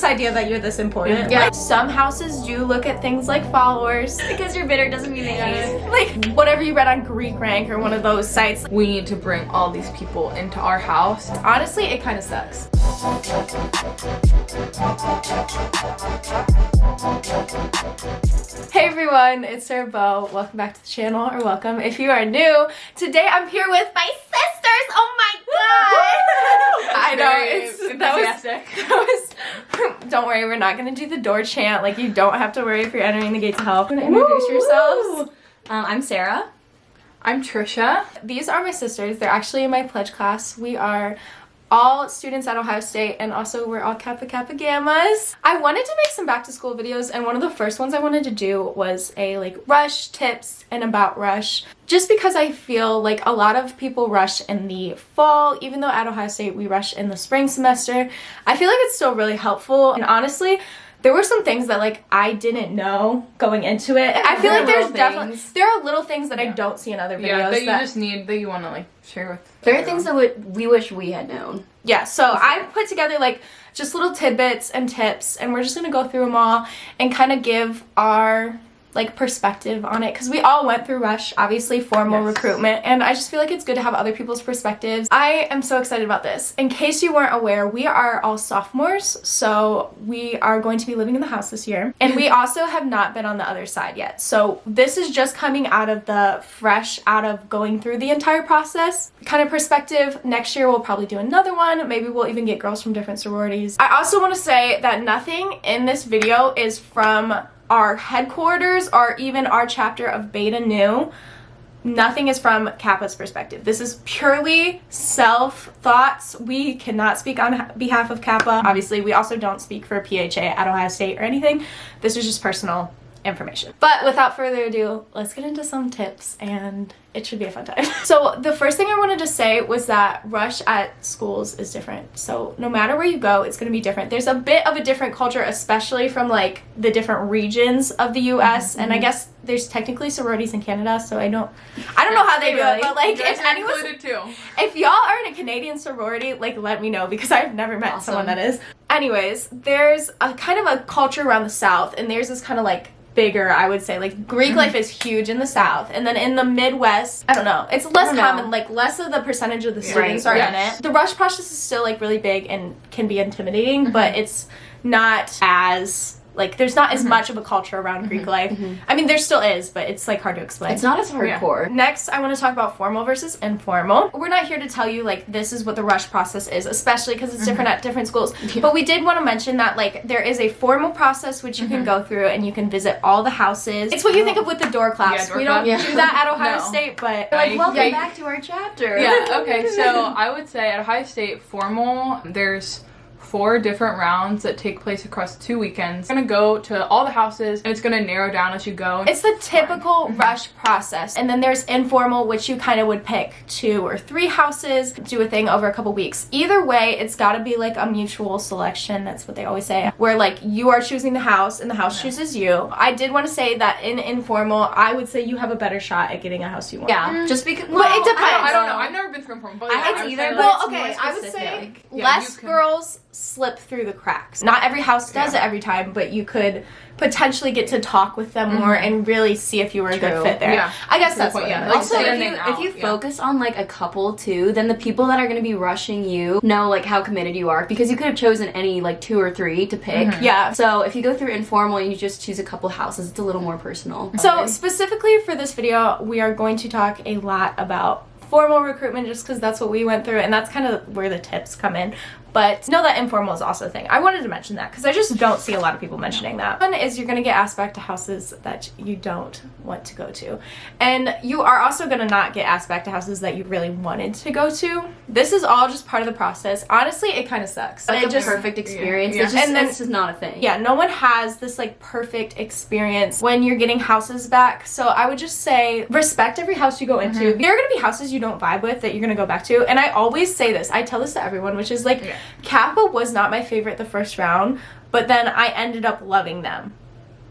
idea that you're this important. Yeah. Like, some houses do look at things like followers. Because you're bitter doesn't mean they hate you. Like, whatever you read on Greek Rank or one of those sites. We need to bring all these people into our house. Honestly, it kind of sucks. Hey everyone, it's Sarah Bo. Welcome back to the channel, or welcome if you are new. Today I'm here with my sisters. Oh my god! I know, it's enthusiastic. Don't worry, we're not gonna do the door chant. Like, you don't have to worry if you're entering the gates of hell. Gonna introduce yourselves. I'm Sarah. I'm Trisha. These are my sisters. They're actually in my pledge class. We are all students at Ohio State, and also we're all Kappa Kappa Gammas. I wanted to make some back to school videos, and one of the first ones I wanted to do was a like rush tips and about rush, just because I feel like a lot of people rush in the fall, even though at Ohio State we rush in the spring semester. I feel like it's still really helpful, and honestly there were some things that like I didn't know going into it. I feel like there's definitely there are little things that I don't see in other videos. Yeah, that you just need, that you want to like share with. There are things that we wish we had known. Yeah, so I put together like just little tidbits and tips, and we're just gonna go through them all and kind of give our like perspective on it, because we all went through rush, obviously formal recruitment, and I just feel like it's good to have other people's perspectives. I am so excited about this. In case you weren't aware, we are all sophomores, so we are going to be living in the house this year, and we also have not been on the other side yet. So this is just coming out of the fresh out of going through the entire process kind of perspective. Next year we'll probably do another one. Maybe we'll even get girls from different sororities. I also want to say that nothing in this video is from our headquarters or even our chapter of Beta Nu. Nothing is from Kappa's perspective. This is purely self-thoughts. We cannot speak on behalf of Kappa. Obviously, we also don't speak for PHA at Ohio State or anything. This is just personal information. But without further ado, let's get into some tips, and it should be a fun time. So the first thing I wanted to say was that rush at schools is different. So no matter where you go, it's going to be different. There's a bit of a different culture, especially from like the different regions of the US, and I guess there's technically sororities in Canada, so I don't know how they do it, but like if y'all are in a Canadian sorority, like let me know, because I've never met someone that is. Anyways, there's a kind of a culture around the South, and there's this kind of like bigger, I would say, like Greek life is huge in the South, and then in the Midwest, I don't know, it's less common, like less of the percentage of the students are in it. The rush process is still like really big and can be intimidating, but it's not as like, there's not as much of a culture around Greek life. I mean, there still is, but it's like hard to explain. It's not as hardcore. Next, I want to talk about formal versus informal. We're not here to tell you like this is what the rush process is, especially because it's different at different schools. But we did want to mention that like there is a formal process which you can go through, and you can visit all the houses. It's what you think of with the door class. We don't do that at Ohio State, but like, welcome back to our chapter. Yeah, okay, so I would say at Ohio State formal, there's 4 different rounds that take place across 2 weekends. You're gonna go to all the houses, and it's gonna narrow down as you go. It's the typical rush process. And then there's informal, which you kind of would pick 2 or 3 houses, do a thing over a couple weeks. Either way, it's gotta be like a mutual selection. That's what they always say, where like you are choosing the house and the house chooses you. I did want to say that in informal, I would say you have a better shot at getting a house you want. Yeah, just because. Well, it depends. I don't know. I've never been through informal, but I either. Well, okay, I would say less girls slip through the cracks. Not every house does it every time, but you could potentially get to talk with them more and really see if you were a good fit there. Yeah. I guess that's what like also, if you focus on like a couple too, then the people that are going to be rushing you know like how committed you are, because you could have chosen any like 2 or 3 to pick. Yeah. So if you go through informal and you just choose a couple houses, it's a little more personal. So specifically for this video, we are going to talk a lot about formal recruitment, just because that's what we went through, and that's kind of where the tips come in. But know that informal is also a thing. I wanted to mention that because I just don't see a lot of people mentioning that. One is you're going to get asked back to houses that you don't want to go to. And you are also going to not get asked back to houses that you really wanted to go to. This is all just part of the process. Honestly, it kind of sucks. Like a perfect experience. It's just, it's just not a thing. Yeah, no one has this like perfect experience when you're getting houses back. So I would just say respect every house you go into. There are going to be houses you don't vibe with that you're going to go back to. And I always say this. I tell this to everyone, which is like, Kappa was not my favorite the first round, but then I ended up loving them.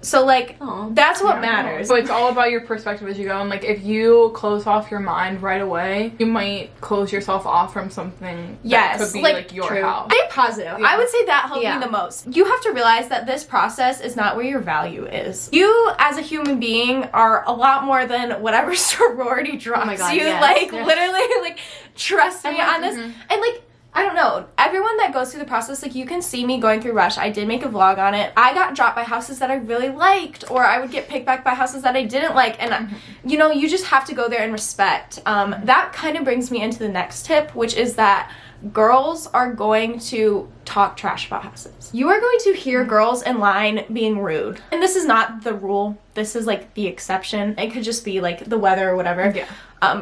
So, like, Aw. that's what matters. So it's all about your perspective as you go. And, like, if you close off your mind right away, you might close yourself off from something that could be, like your true. house. Stay positive. I would say that helped Yeah. me the most. You have to realize that this process is not where your value is. You, as a human being, are a lot more than whatever sorority drops my God, you. yes. Like, Yeah. literally, like, trust me like, on this. And, like, I don't know. Everyone that goes through the process, like, you can see me going through Rush. I did make a vlog on it. I got dropped by houses that I really liked, or I would get picked back by houses that I didn't like. And, you know, you just have to go there and respect. That kind of brings me into the next tip, which is that girls are going to talk trash about houses. You are going to hear girls in line being rude. And this is not the rule. This is, like, the exception. It could just be, like, the weather or whatever. Yeah.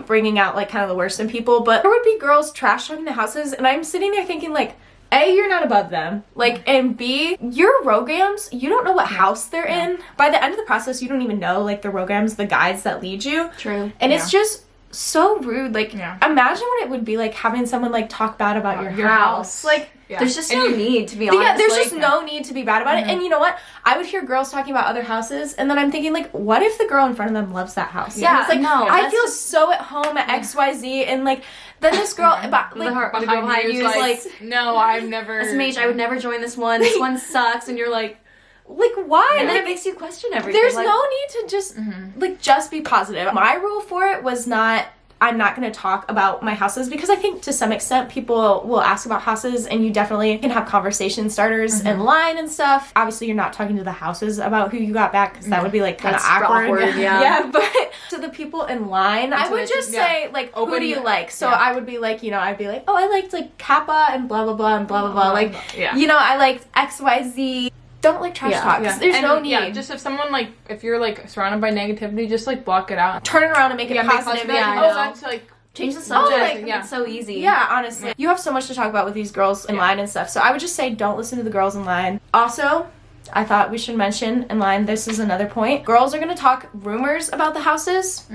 Bringing out, like, kind of the worst in people. But there would be girls trash talking the houses, and I'm sitting there thinking, like, A, you're not above them. Like, and B, your rograms, you don't know what house they're in. By the end of the process, you don't even know, like, the rograms, the guides that lead you. True. And it's just so rude. Like, imagine what it would be like having someone, like, talk bad about your house. Like, there's just no need, to be honest. yeah, there's like, just no need to be bad about it. And you know what? I would hear girls talking about other houses, and then I'm thinking, like, what if the girl in front of them loves that house? Yeah, And it's like, no, I that's feel just- so at home at XYZ, and, like, then this girl, about, like, the girl behind you is like, no, I've never. SMH, I would never join this one. This one sucks. And you're like, why? and then Like, it makes you question everything. there's like, no need to just, like, just be positive. My rule for it was not, I'm not going to talk about my houses, because I think to some extent people will ask about houses, and you definitely can have conversation starters in line and stuff. Obviously, you're not talking to the houses about who you got back, because that would be, like, kind of That's awkward. yeah. Yeah, but to the people in line, I would just say, like, who do you like? So I would be like, you know, I'd be like, oh, I liked, like, Kappa and blah, blah, blah, and blah, blah, blah. Like, you know, I liked XYZ. Don't, like, trash talk, 'cause there's no need. Yeah, just if someone, like, if you're, like, surrounded by negativity, just, like, block it out. Turn it around and make it positive. Yeah, I know. that's, like, change the subject. like, It's so easy. Yeah, honestly. You have so much to talk about with these girls in line and stuff. So I would just say don't listen to the girls in line. Also, I thought we should mention in line, this is another point. Girls are going to talk rumors about the houses.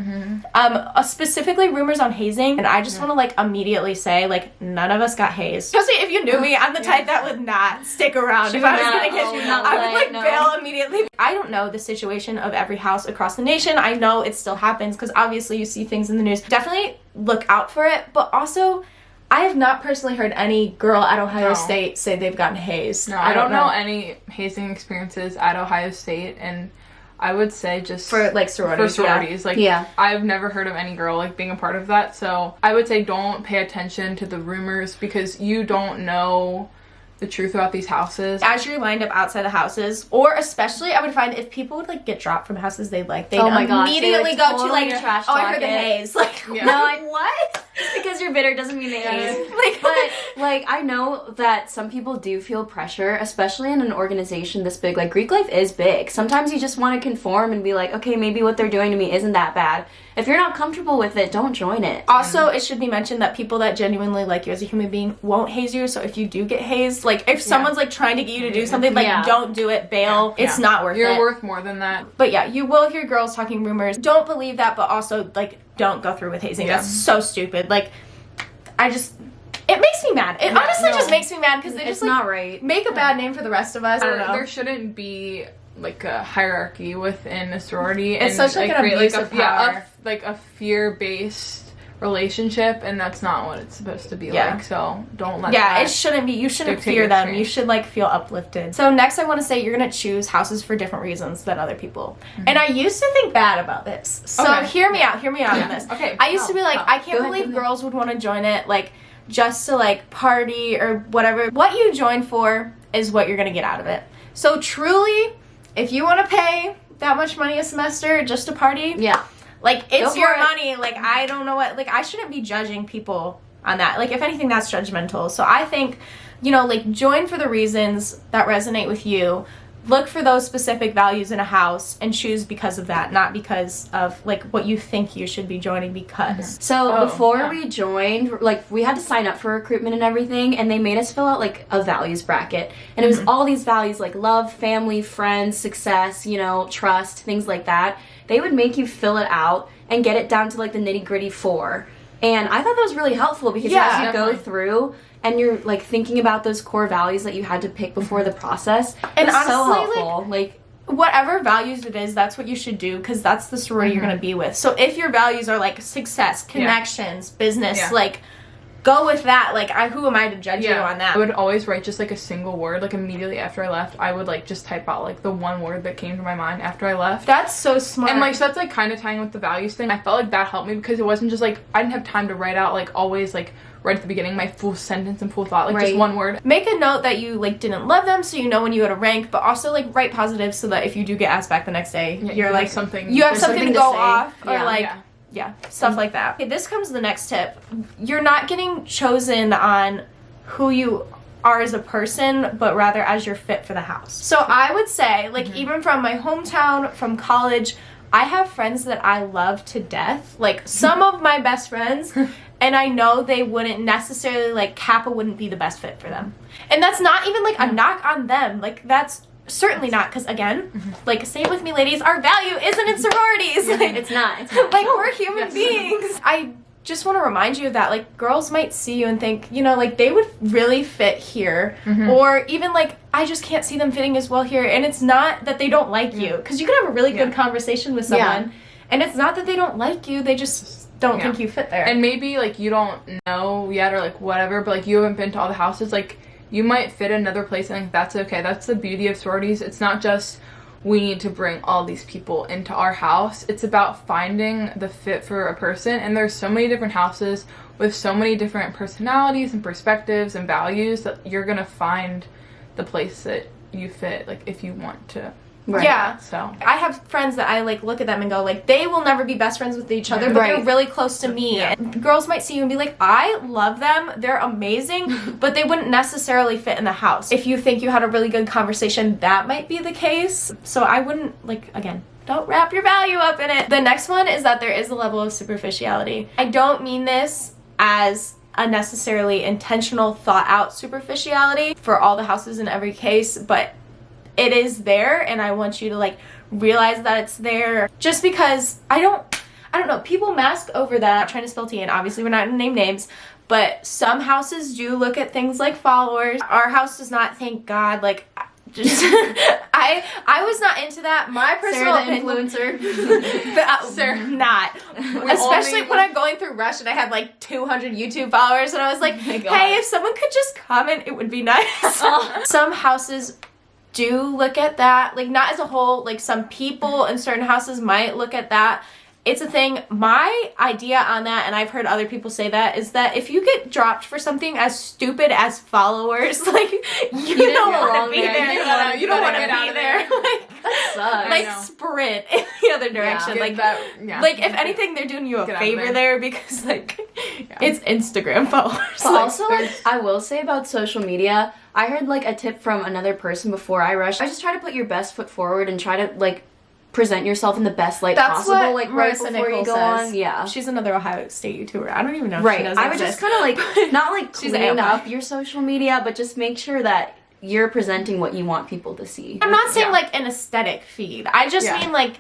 Specifically rumors on hazing. And I just want to, like, immediately say, like, none of us got hazed. Especially if you knew me, I'm the type that would not stick around if I was going to get you. I would, like, bail immediately. I don't know the situation of every house across the nation. I know it still happens, because obviously you see things in the news. Definitely look out for it, but also I have not personally heard any girl at Ohio State say they've gotten hazed. No, I don't know any hazing experiences at Ohio State, and I would say just for, like, sororities. Like, I've never heard of any girl, like, being a part of that, so I would say don't pay attention to the rumors, because you don't know the truth about these houses. As you're lined up outside the houses, or especially I would find if people would, like, get dropped from houses they like, they'd immediately go to, like, trash oh, I heard the haze. Like, what? Because you're bitter doesn't mean they haze. Like, but, like, I know that some people do feel pressure, especially in an organization this big. Like, Greek life is big. Sometimes you just want to conform and be like, okay, maybe what they're doing to me isn't that bad. If you're not comfortable with it, don't join it. Also, it should be mentioned that people that genuinely like you as a human being won't haze you. So if you do get hazed, like, if someone's, like, trying to get you to do something, like, don't do it, bail. It's not worth it. You're worth more than that. But yeah, you will hear girls talking rumors. Don't believe that, but also, like, don't go through with hazing. That's so stupid. Like, it makes me mad. It honestly just makes me mad, because they just, like, not right. make a bad name for the rest of us. I don't know. There shouldn't be, like, a hierarchy within a sorority. It's and, such, like, an create, abuse like, of power. like a fear-based relationship, and that's not what it's supposed to be like, so don't let that it shouldn't be. You shouldn't dictate fear your them. change. You should, like, feel uplifted. So next I want to say you're going to choose houses for different reasons than other people. And I used to think bad about this. So hear me out on this. Okay. I used to be like, I can't believe girls would want to join it, like, just to, like, party or whatever. What you join for is what you're going to get out of it. So truly, if you want to pay that much money a semester just to party, like, it's your money. Like, I don't know what, like, I shouldn't be judging people on that. Like, if anything, that's judgmental. So I think, you know, like, join for the reasons that resonate with you. Look for those specific values in a house and choose because of that, not because of, like, what you think you should be joining because. So before we joined, like, we had to sign up for recruitment and everything, and they made us fill out, like, a values bracket. And it was all these values, like love, family, friends, success, you know, trust, things like that. They would make you fill it out and get it down to, like, the nitty-gritty 4. And I thought that was really helpful, because as you go through and you're, like, thinking about those core values that you had to pick before the process, and it's honestly, so helpful. whatever values it is, that's what you should do, because that's the sorority you're going to be with. So if your values are like success, connections, business, like go with that. Like, who am I to judge you on that? I would always write just like a single word. Like immediately after I left, I would like just type out like the one word that came to my mind after I left. That's so smart. And like, so that's like kind of tying with the values thing. I felt like that helped me, because it wasn't just like, I didn't have time to write out like always like right at the beginning my full sentence and full thought, like just one word. Make a note that you like didn't love them, so you know when you had a rank, but also like write positive, so that if you do get asked back the next day, you're like something, you have something to go say. off, or like stuff like that. Okay, this comes to the next tip. You're not getting chosen on who you are as a person, but rather as your fit for the house. So I would say, like, even from my hometown, from college, I have friends that I love to death. Like, some of my best friends, and I know they wouldn't necessarily, like, Kappa wouldn't be the best fit for them. And that's not even, like, a knock on them. Like, that's certainly not, because, again, like, say it with me, ladies, our value isn't in sororities. Like, It's not. like, we're human beings. I just want to remind you of that. Like, girls might see you and think, you know, like, they would really fit here. Or even, like, I just can't see them fitting as well here. And it's not that they don't like you, because you could have a really good conversation with someone, and it's not that they don't like you, they just don't think you fit there. And maybe, like, you don't know yet, or, like, whatever, but, like, you haven't been to all the houses. Like, you might fit another place, and, like, that's okay. That's the beauty of sororities. It's not just we need to bring all these people into our house. It's about finding the fit for a person, and there's so many different houses with so many different personalities and perspectives and values that you're gonna find the place that you fit, like, if you want to. Yeah. So I have friends that I, like, look at them and go, like, they will never be best friends with each other, but they're really close to me. And girls might see you and be like, I love them, they're amazing, but they wouldn't necessarily fit in the house. If you think you had a really good conversation, that might be the case. So I wouldn't, like, again, don't wrap your value up in it. The next one is that there is a level of superficiality. I don't mean this as a necessarily intentional, thought out superficiality for all the houses in every case, but it is there, and I want you to, like, realize that it's there. Just because I don't know, people mask over that. I'm not trying to spill tea, and obviously we're not gonna name names, but some houses do look at things like followers. Our house does not, thank God. Like, just I was not into that. My personal influencer. Sarah, not. Especially when I'm going through Rush and I had like 200 YouTube followers, and I was like, hey, if someone could just comment, it would be nice. Some houses do look at that, like, not as a whole. Like, some people in certain houses might look at that. It's a thing. My idea on that, and I've heard other people say that, is that if you get dropped for something as stupid as followers, like, you don't want to be there. You don't want to be there. Like, that sucks. Like, sprint in the other direction. Yeah, like, like, if anything, they're doing you a favor there. there, because, like, it's Instagram followers. But Like, also, like, I will say about social media, I heard, like, a tip from another person before I rushed. I just try to put your best foot forward and try to, like, present yourself in the best light possible, what like, right Marissa before you go says. on. Yeah. She's another Ohio State YouTuber. I don't even know if she does I would just kind of, like, not, like, She's clean an up your social media, but just make sure that you're presenting what you want people to see. I'm not saying like an aesthetic feed. I just mean, like,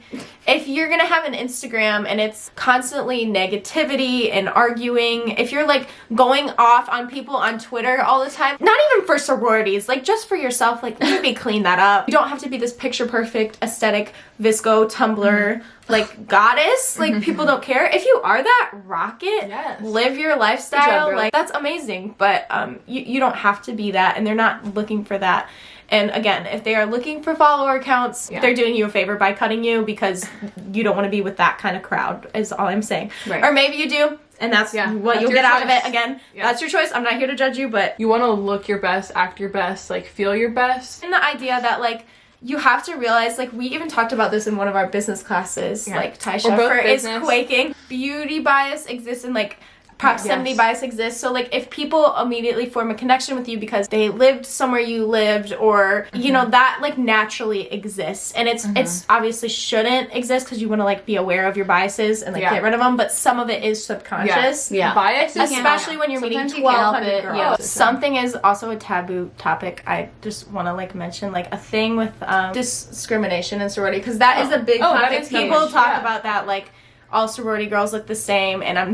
if you're gonna have an Instagram and it's constantly negativity and arguing, if you're like going off on people on Twitter all the time, not even for sororities, like just for yourself, like maybe clean that up. You don't have to be this picture perfect aesthetic Visco Tumblr like goddess. Like, people don't care. If you are that, rock it. Yes. Live your lifestyle. Like, that's amazing. But you don't have to be that, and they're not looking for that. And again, if they are looking for follower counts, they're doing you a favor by cutting you, because you don't want to be with that kind of crowd, is all I'm saying. Right. Or maybe you do, and that's what you'll get out of it. Again, that's your choice. I'm not here to judge you, but you want to look your best, act your best, like, feel your best. and the idea that, like, you have to realize, like, we even talked about this in one of our business classes, like, Ty Sheffer is quaking. Beauty bias exists, and, like, proximity bias exists. So, like, if people immediately form a connection with you because they lived somewhere you lived, or you know, that, like, naturally exists, and it's obviously shouldn't exist, because you want to, like, be aware of your biases and, like, get rid of them, but some of it is subconscious. Bias, especially when you're meeting 1,200 girls. Yeah. Something is also a taboo topic. I just want to, like, mention, like, a thing with discrimination in sorority, because that is a big topic. People talk about that, like, all sorority girls look the same, and I'm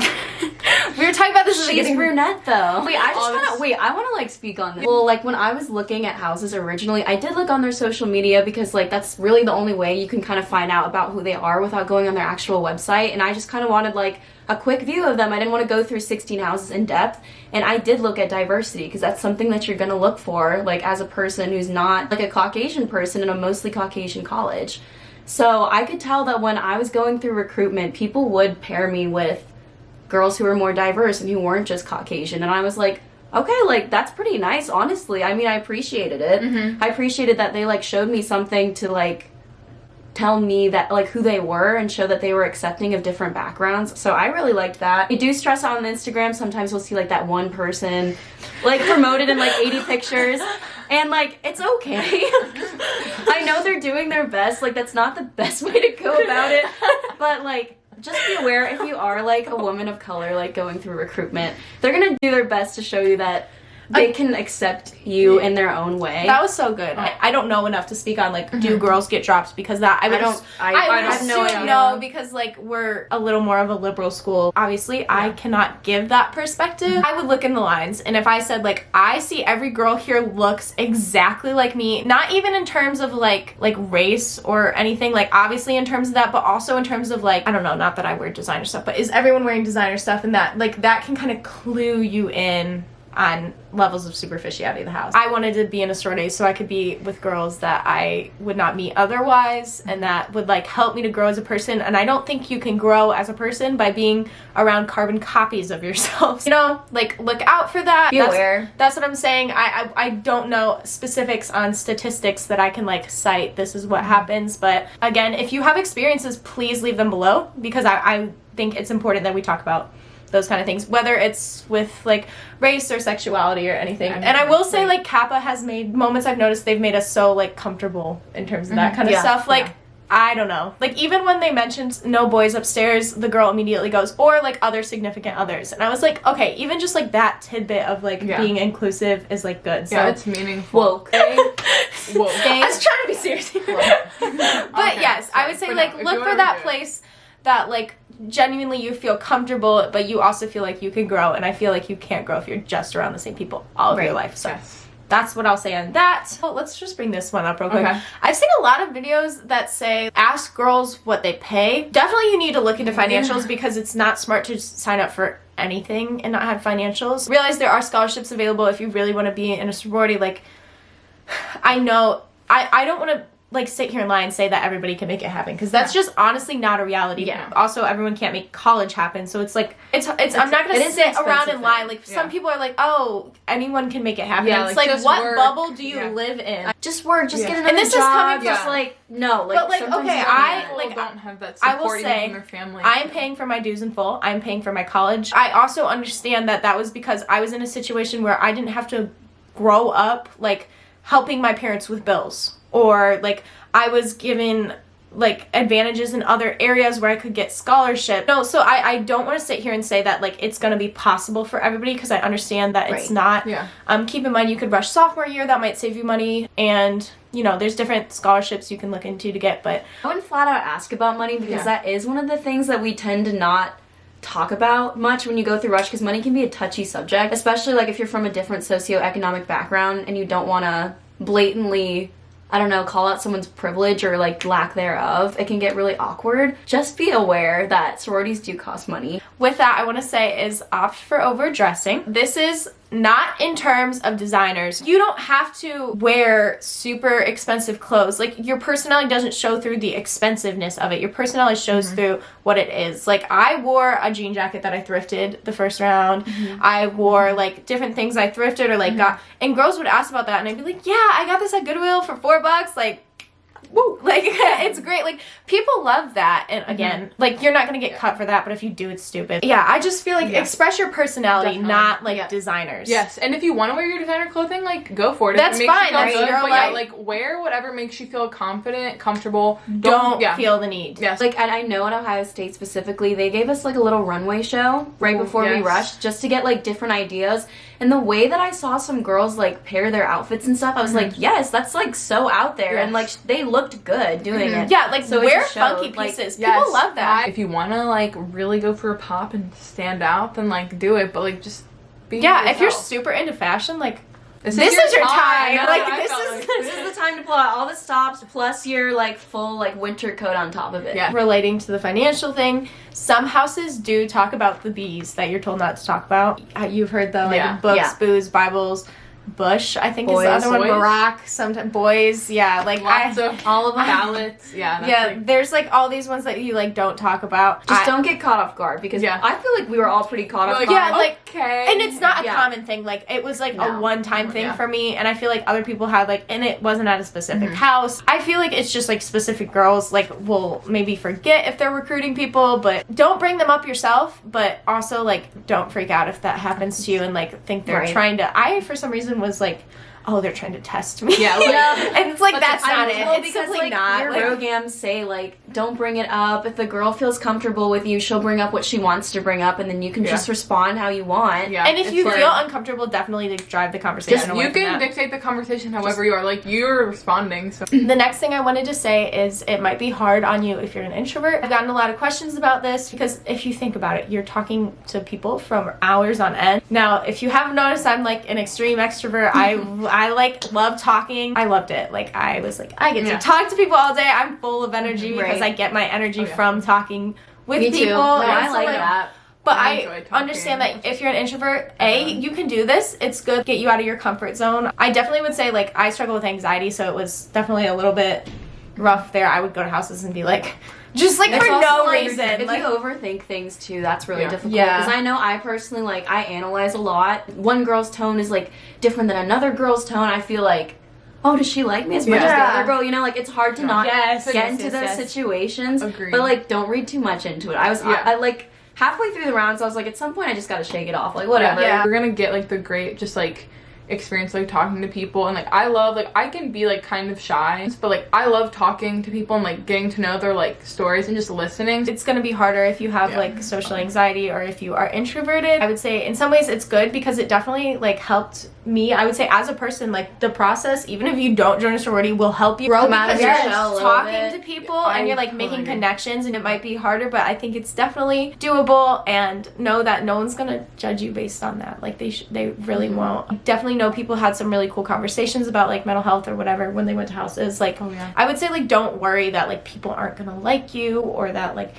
We were talking about this. She's brunette though. Wait, I All want to like speak on this. Well, like when I was looking at houses originally, I did look on their social media because like that's really the only way you can kind of find out about who they are without going on their actual website. And I just kind of wanted like a quick view of them. I didn't want to go through 16 houses in depth. And I did look at diversity because that's something that you're going to look for like as a person who's not like a Caucasian person in a mostly Caucasian college. So I could tell that when I was going through recruitment, people would pair me with girls who were more diverse and who weren't just Caucasian. And I was like, okay, like that's pretty nice, honestly. I mean, I appreciated it. Mm-hmm. I appreciated that they like showed me something to like tell me that like who they were and show that they were accepting of different backgrounds. So I really liked that. I do stress out on Instagram. Sometimes we'll see like that one person like promoted in like 80 pictures. And like it's okay. I know they're doing their best. Like that's not the best way to go about it. But like just be aware if you are like a woman of color like going through recruitment, they're gonna do their best to show you that they can accept you in their own way. That was so good. I don't know enough to speak on like do girls get dropped because that I would have no idea. No, because like we're a little more of a liberal school. Obviously, I cannot give that perspective. I would look in the lines, and if I said like I see every girl here looks exactly like me, not even in terms of like race or anything, like obviously in terms of that, but also in terms of like I don't know, not that I wear designer stuff, but is everyone wearing designer stuff, and that like that can kind of clue you in on levels of superficiality of the house. I wanted to be in a sorority so I could be with girls that I would not meet otherwise and that would like help me to grow as a person. And I don't think you can grow as a person by being around carbon copies of yourself. You know, like look out for that. Be aware. That's what I'm saying. I don't know specifics on statistics that I can like cite. This is what happens. But again, if you have experiences, please leave them below because I think it's important that we talk about those kind of things, whether it's with like race or sexuality or anything. And I will say like Kappa has made moments I've noticed they've made us so like comfortable in terms of that kind of stuff. Like I don't know, like even when they mentioned no boys upstairs, the girl immediately goes, or like other significant others, and I was like, okay, even just like that tidbit of like being inclusive is like good. So it's meaningful. Woke. Woke. I was trying to be serious here. But yes, I would say like look for that place that like genuinely you feel comfortable, but you also feel like you can grow, and I feel like you can't grow if you're just around the same people all of your life. So that's what I'll say on that. Well, let's just bring this one up real quick. I've seen a lot of videos that say ask girls what they pay. Definitely you need to look into financials because it's not smart to just sign up for anything and not have financials. Realize there are scholarships available if you really want to be in a sorority. Like I know I don't want to like sit here and lie and say that everybody can make it happen because that's just honestly not a reality. Also, everyone can't make college happen, so it's like it's I'm not gonna sit around and lie. Like some people are like, oh, anyone can make it happen. It's like what work. Bubble do you live in? Just work, just get another and this job. Is coming from just like no, like but like okay, I like don't have that support I will say from their family. I'm paying for my dues in full. I'm paying for my college. I also understand that was because I was in a situation where I didn't have to grow up like helping my parents with bills. Or like I was given like advantages in other areas where I could get scholarship. No, so I don't want to sit here and say that like it's going to be possible for everybody because I understand that it's not. Keep in mind you could rush sophomore year, that might save you money, and you know there's different scholarships you can look into to get. But I wouldn't flat out ask about money because that is one of the things that we tend to not talk about much when you go through rush because money can be a touchy subject, especially like if you're from a different socioeconomic background and you don't want to blatantly I don't know, call out someone's privilege or like lack thereof. It can get really awkward. Just be aware that sororities do cost money. With that, I want to say is opt for overdressing. This is not in terms of designers. You don't have to wear super expensive clothes. Like your personality doesn't show through the expensiveness of it. Your personality shows through what it is. Like I wore a jean jacket that I thrifted the first round. I wore like different things I thrifted or like got, and girls would ask about that and I'd be like, yeah, I got this at Goodwill for $4. Like, woo, like it's great. Like people love that, and again, like you're not gonna get cut for that, but if you do, it's stupid. I just feel like express your personality, not like designers. Yes, and if you want to wear your designer clothing, like go for it. That's fine. That's your but life. like wear whatever makes you feel confident, comfortable. Don't feel the need. Yes. Like, and I know at Ohio State specifically, they gave us like a little runway show right before we rushed just to get like different ideas. And the way that I saw some girls like pair their outfits and stuff, I was like, yes, that's like so out there. And like they looked good doing it. Yeah, like So it wear just showed, funky like, pieces. People love that. If you want to like really go for a pop and stand out, then like do it. But like just be If yourself. you're super into fashion, like This is your time. That's Like what I this felt is like. This is the time to pull out all the stops plus your like full like winter coat on top of it. Yeah. relating to the financial thing. Some houses do talk about the B's that you're told not to talk about. You've heard the like Yeah. books, Yeah. booze, Bibles. Bush, I think is Boys. the other one. Boys? Barack, sometimes boys. Yeah, like Lots of All of them. ballots. Yeah. That's yeah, like, there's like all these ones that you like don't talk about. Just don't get caught off guard because Yeah. I feel like we were all pretty caught off like, guard. Yeah, like- okay. And it's not a Yeah. common thing. Like it was like a No. one-time thing Yeah. for me, and I feel like other people had like, and it wasn't at a specific Mm-hmm. house. I feel like it's just like specific girls like will maybe forget if they're recruiting people, but don't bring them up yourself. But also like don't freak out if that happens to you and like think they're Right. trying to. I for some reason was like, oh, they're trying to test me. Yeah, like- and it's like But that's I not mean, it. Well, It's because simply like not. your Like, programs say like don't bring it up. If the girl feels comfortable with you, she'll bring up what she wants to bring up, and then you can Yeah. just respond how you want. Yeah. and if it's you like- feel uncomfortable, definitely like, drive the conversation Just away you from can that. dictate the conversation however you are. Like you're responding. So The next thing I wanted to say is it might be hard on you if you're an introvert. I've gotten a lot of questions about this because if you think about it, you're talking to people from hours on end. Now, if you haven't noticed, I'm like an extreme extrovert. I like love talking. I loved it. Like I was like, I get Yeah. to talk to people all day. I'm full of energy because Right. I get my energy Oh, yeah. from talking with Me people. too. No, and I so, like that. But I I enjoy talking. understand that if you're an introvert, you can do this. It's good to get you out of your comfort zone. I definitely would say, like, I struggle with anxiety, so it was definitely a little bit rough there. I would go to houses and be like, just like It's for also, no like, reason. If Like, you overthink things too, that's really Yeah. difficult. Yeah. Because I know I personally like I analyze a lot. One girl's tone is like different than another girl's tone. I feel like, oh, does she like me as much as the Yeah. other girl? You know, like it's hard to not Yes, get yes, into yes, those yes. situations. Agreed. But like, don't read too much into it. Yeah. I like halfway through the rounds, I was like, at some point, I just got to shake it off. Like whatever. Yeah. We're gonna get like the great just like experience like talking to people, and like I love like I can be like kind of shy, but like I love talking to people and like getting to know their like stories and just listening. it's going to be harder if you have Yeah. like social anxiety or if you are introverted. I would say in some ways it's good because it definitely like helped me. I would say as a person, like the process, even if you don't join a sorority, will help you Grow grow out of because your you're shell a little talking bit. to people I and you're like totally making agree. connections, and it might be harder, but I think it's definitely doable. And know that no one's gonna judge you based on that. Like they really won't. Definitely know people had some really cool conversations about like mental health or whatever when they went to houses. Like Oh, yeah. I would say like don't worry that like people aren't gonna like you or that like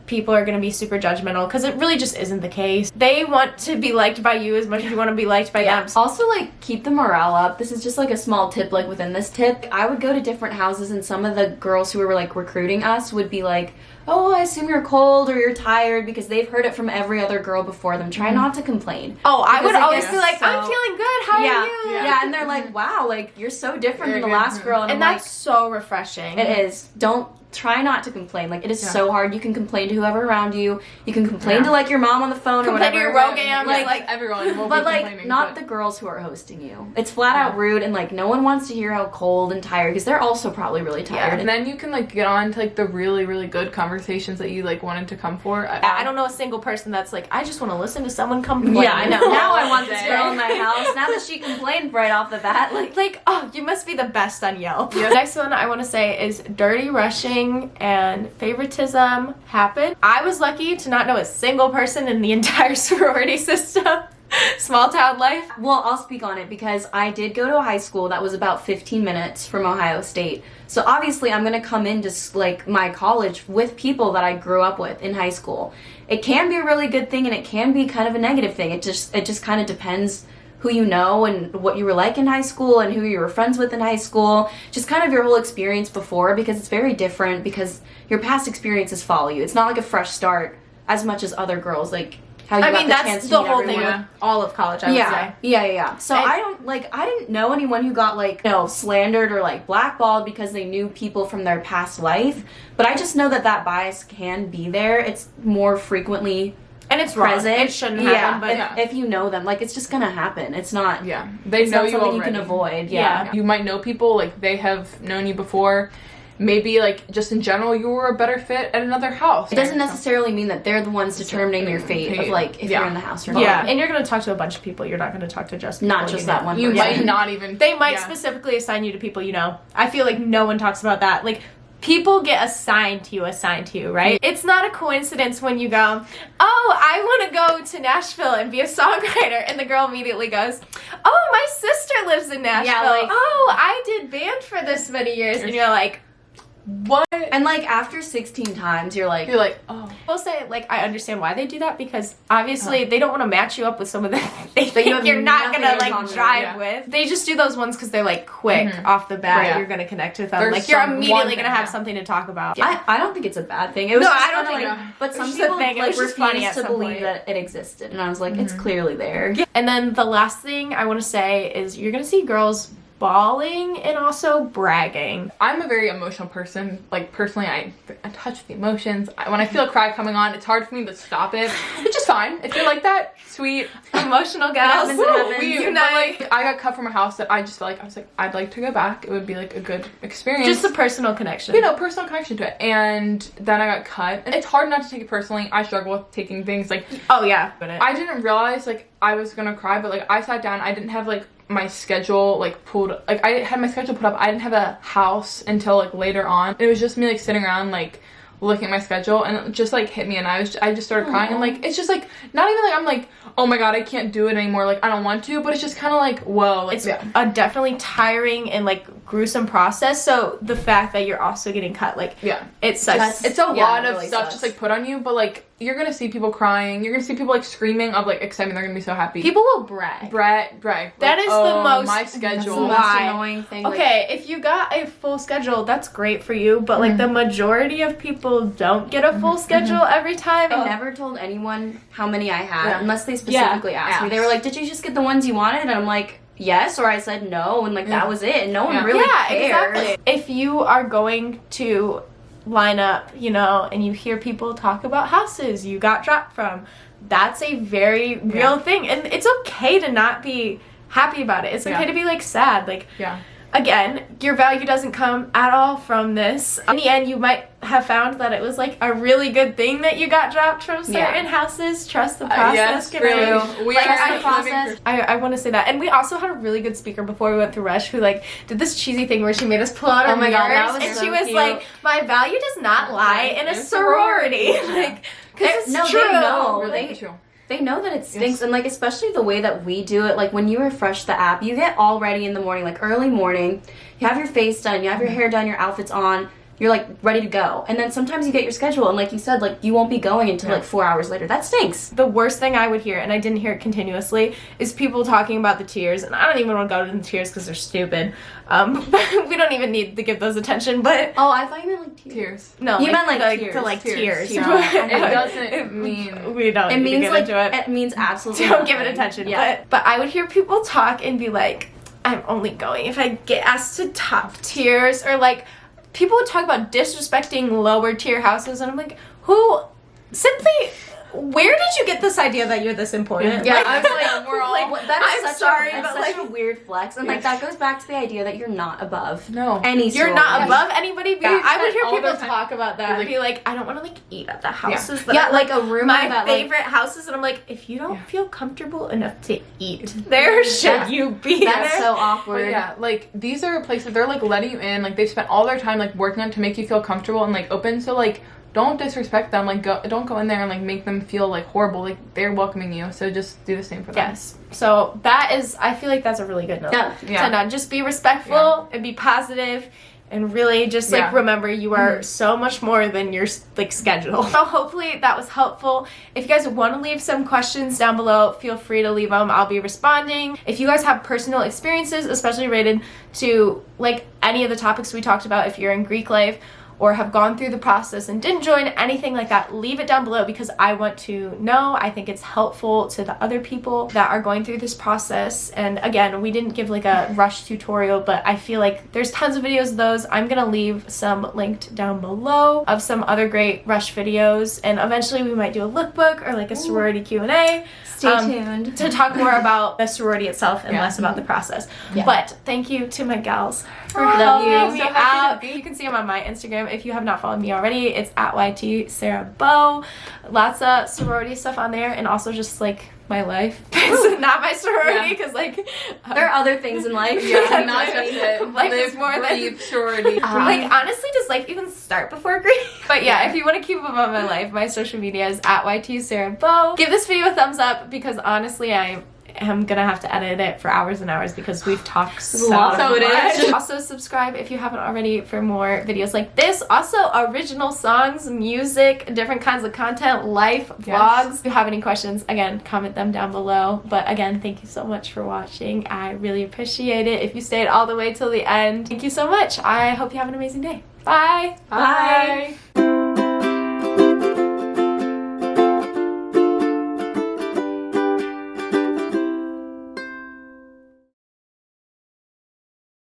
people are going to be super judgmental, because it really just isn't the case. They want to be liked by you as much as you want to be liked by them. Also, like, keep the morale up. This is just, like, a small tip, like, within this tip. I would go to different houses, and some of the girls who were, like, recruiting us would be like, oh, I assume you're cold or you're tired, because they've heard it from every other girl before them. Try not to complain. Oh, I would Because it always gets be like, I'm so- feeling good. How yeah, are you? yeah, and they're like, wow, like, you're so different than the Very good. last girl. And, And I'm that's so refreshing. like, it is. Don't try not to complain. Like, it is Yeah. so hard. You can complain to whoever around you. You can complain Yeah. to, like, your mom on the phone or Complain to whatever. your Rogam, like, everyone will But be like, complaining, not but- the girls who are hosting you. It's flat out rude, and like, no one wants to hear how cold and tired, because they're also probably really tired. And then you can like get on to like the really really good conversations that you like wanted to come for. I don't know a single person that's like, I just want to listen to someone complain. Yeah, I know. Now I want this Day. girl in my house. Now that she complained right off the bat, Like, oh, you must be the best on Yelp. Yeah. The next one I want to say is dirty rushing and favoritism happen. I was lucky to not know a single person in the entire sorority system. Small town life. well, I'll speak on it because I did go to a high school that was about 15 minutes from Ohio State. So obviously I'm going to come into like my college with people that I grew up with in high school. It can be a really good thing and it can be kind of a negative thing. It just kind of depends who you know and what you were like in high school and who you were friends with in high school. Just kind of your whole experience before, because it's very different because your past experiences follow you. It's not like a fresh start as much as other girls, like how you I got mean, the chance that's to the meet whole thing everyone. with all of college, I would say. Yeah. So And- I didn't know anyone who got like, slandered or like blackballed because they knew people from their past life. But I just know that bias can be there. It's more frequently And it's wrong. present. It shouldn't happen, but Yeah. if you know them, like it's just gonna happen. It's not. Yeah, they It's know not you something already. you can avoid. Yeah. You might know people like they have known you before, maybe like just in general you were a better fit at another house. It doesn't necessarily mean that they're the ones determining your fate of like if you're in the house or not. Yeah, and you're going to talk to a bunch of people. You're not going to talk to just not people just you that know. one You person. might not even. They might specifically assign you to people you know. I feel like no one talks about that. Like, people get assigned to you, right? It's not a coincidence when you go, oh, I want to go to Nashville and be a songwriter, and the girl immediately goes, oh, my sister lives in Nashville. Yeah, like, oh, I did band for this many years, and you're like, what? And like after 16 times, you're like, oh. I'll say, like, I understand why they do that, because obviously they don't want to match you up with someone that they you think have you're not nothing gonna in like common with, drive with. They just do those ones because they're like quick off the bat. Right. You're gonna connect with them. There's like, you're some immediately one gonna thing, have something to talk about. I don't think it's a bad thing. It was No, just I don't kinda think like, so. but It's some just a people thing. It like was just funny refuse at to some believe point. that it existed, and I was like, it's clearly there. And then the last thing I want to say is you're gonna see girls bawling and also bragging. I'm a very emotional person. Like, personally, I'm in touch with the emotions. When I feel a cry coming on, it's hard for me to stop it, which is fine. If you're like that, sweet. Emotional happens, gals. it happens. We, Unite. but, like, I got cut from a house that I just felt like, I was like, I'd like to go back. It would be like a good experience. Just a personal connection. you know, personal connection to it. And then I got cut. And it's hard not to take it personally. I struggle with taking things like, Oh yeah. I didn't realize like I was gonna cry, but like I sat down, I didn't have like my schedule like pulled, like I had my schedule put up. I didn't have a house until like later on. It was just me like sitting around like looking at my schedule, and it just like hit me, and I just started crying. And like it's just like not even like I'm like, oh my god, I can't do it anymore, like I don't want to, but it's just kind of like, whoa, like, It's a definitely tiring and like gruesome process. So the fact that you're also getting cut, like, it sucks. it's a lot it of really stuff sucks. just like put on you, but like you're gonna see people crying, you're gonna see people like screaming of like excitement, they're gonna be so happy. People will brag. brag That like, is the oh, most- my That's the schedule. most Why? annoying thing. Okay, if you got a full schedule, that's great for you, but like the majority of people don't get a full schedule every time. I never told anyone how many I had Yeah. unless they specifically asked me. They were like, did you just get the ones you wanted? And I'm like, yes, or I said no, and like that was it. And no one really cares. Exactly. If you are going to line up, you know, and you hear people talk about houses you got dropped from, that's a very real thing. And it's okay to not be happy about it. It's okay to be like sad. Like, again, your value doesn't come at all from this. In the end, you might have found that it was like a really good thing that you got dropped from certain houses. Trust the process. Yes, get really. ready. We Like, are I- the process. I want to say that. And we also had a really good speaker before we went through Rush who like did this cheesy thing where she made us pull out our Oh my God, that mirrors, was and so she was cute. like, my value does not lie in a sorority. Like, because it's No, true. they know. Really true. They know that it stinks, and like especially the way that we do it. Like when you refresh the app, you get all ready in the morning, like early morning. You have your face done, you have your hair done, your outfit's on. You're like ready to go, and then sometimes you get your schedule, and like you said, like you won't be going until like 4 hours later. That stinks. The worst thing I would hear, and I didn't hear it continuously, is people talking about the tears. And I don't even want to go to the tears because they're stupid. We don't even need to give those attention. But Oh, I thought you meant like Tears. no, You meant, like, the tears. tears. Tears. But- It doesn't mean. We don't. It need to means get like into it. it means absolutely Don't give it nothing. attention. Yeah. But I would hear people talk and be like, I'm only going if I get asked to top tiers, or like people would talk about disrespecting lower tier houses, and I'm like, where did you get this idea that you're this important? Yeah, Like, I was like, we're all- Well, that is I'm such sorry, that's but such like a weird flex, and like that goes back to the idea that you're not above No. any. you're not sorority. above anybody. But Yeah, I would hear all people the time. talk about that. Like- Be like, I don't want to like eat at the houses. That Yeah, are, like a rumor my that, like- favorite houses, and I'm like, if you don't feel comfortable enough to eat, there should you be. That's there? so But awkward. yeah, like these are places they're like letting you in, like they've spent all their time like working on to make you feel comfortable and like open. So like don't disrespect them, like don't go in there and like make them feel like horrible. Like they're welcoming you, so just do the same for them. Yes. So that is, I feel like that's a really good note. Yeah. To end on. Just be respectful and be positive, and really just like remember you are so much more than your like schedule. So hopefully that was helpful. If you guys want to leave some questions down below, feel free to leave them. I'll be responding. If you guys have personal experiences, especially related to like any of the topics we talked about, if you're in Greek life or have gone through the process and didn't join anything like that, leave it down below because I want to know. I think it's helpful to the other people that are going through this process. And again, we didn't give like a rush tutorial, but I feel like there's tons of videos of those. I'm gonna leave some linked down below of some other great rush videos, and eventually we might do a lookbook or like a sorority Q&A. Stay tuned. to talk more about the sorority itself and Yeah. less about the process. Yeah. But thank you to my gals for Love you. helping me So happy to out. You can see them on my Instagram if you have not followed me already. It's at YT Sarah Bow. Lots of sorority stuff on there, and also just like my life. It's not my sorority because like There are other things in life. Yeah, not just it. Life is Live, more than- breathe, sorority. like honestly, does life even start before grief? But yeah, if you want to keep up on my life, my social media is at YT Sarah Bow. Give this video a thumbs up because honestly, I am gonna have to edit it for hours and hours because we've talked so lot. much. So it is. Also subscribe if you haven't already for more videos like this. Also original songs, music, different kinds of content, life, vlogs. If you have any questions, again, comment them down below. But again, thank you so much for watching. I really appreciate it. If you stayed all the way till the end, thank you so much. I hope you have an amazing day. Bye. Bye.